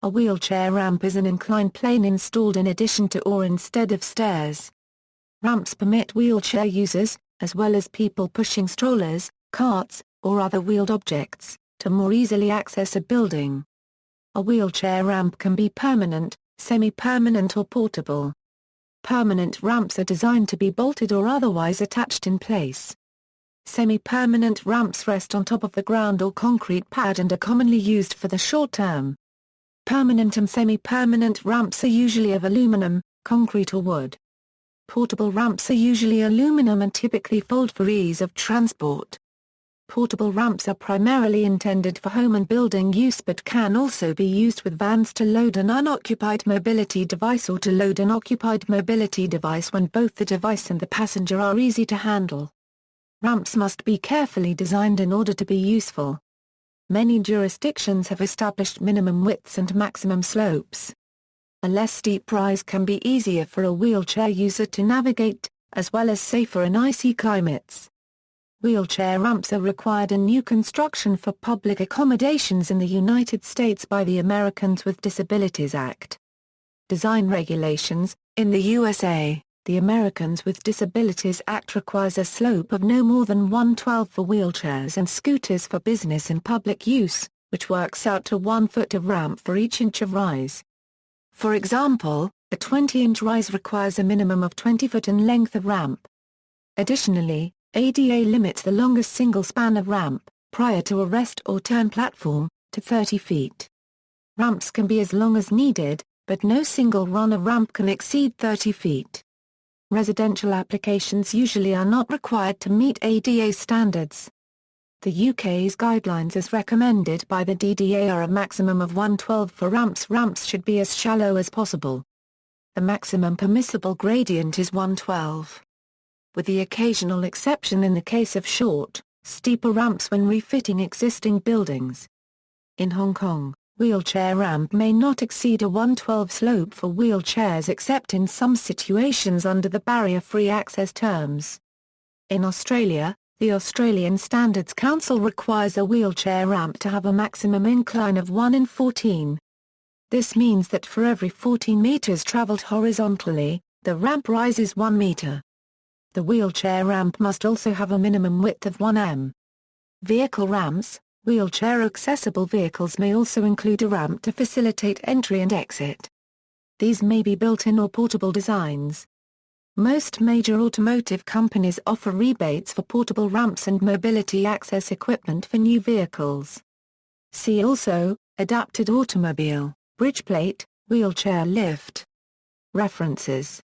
A wheelchair ramp is an inclined plane installed in addition to or instead of stairs. Ramps permit wheelchair users, as well as people pushing strollers, carts, or other wheeled objects, to more easily access a building. A wheelchair ramp can be permanent, semi-permanent or portable. Permanent ramps are designed to be bolted or otherwise attached in place. Semi-permanent ramps rest on top of the ground or concrete pad and are commonly used for the short term. Permanent and semi-permanent ramps are usually of aluminum, concrete or wood. Portable ramps are usually aluminum and typically fold for ease of transport. Portable ramps are primarily intended for home and building use but can also be used with vans to load an unoccupied mobility device or to load an occupied mobility device when both the device and the passenger are easy to handle. Ramps must be carefully designed in order to be useful. Many jurisdictions have established minimum widths and maximum slopes. A less steep rise can be easier for a wheelchair user to navigate, as well as safer in icy climates. Wheelchair ramps are required in new construction for public accommodations in the United States by the Americans with Disabilities Act. Design regulations: in the USA, the Americans with Disabilities Act requires a slope of no more than 1/12 for wheelchairs and scooters for business and public use, which works out to 1 foot of ramp for each inch of rise. For example, a 20-inch rise requires a minimum of 20 foot in length of ramp. Additionally, ADA limits the longest single span of ramp, prior to a rest or turn platform, to 30 feet. Ramps can be as long as needed, but no single run of ramp can exceed 30 feet. Residential applications usually are not required to meet ADA standards. The UK's guidelines as recommended by the DDA are a maximum of 1/12 for ramps. Ramps should be as shallow as possible. The maximum permissible gradient is 1/12. With the occasional exception in the case of short, steeper ramps when refitting existing buildings. In Hong Kong, wheelchair ramp may not exceed a 1/12 slope for wheelchairs except in some situations under the barrier-free access terms. In Australia, the Australian Standards Council requires a wheelchair ramp to have a maximum incline of 1 in 14. This means that for every 14 meters travelled horizontally, the ramp rises 1 meter. The wheelchair ramp must also have a minimum width of 1 m. Vehicle ramps: wheelchair-accessible vehicles may also include a ramp to facilitate entry and exit. These may be built-in or portable designs. Most major automotive companies offer rebates for portable ramps and mobility access equipment for new vehicles. See also, adapted automobile, bridge plate, wheelchair lift. References.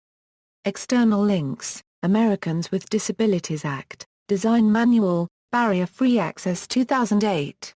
External links: Americans with Disabilities Act, Design Manual, Barrier-Free Access 2008.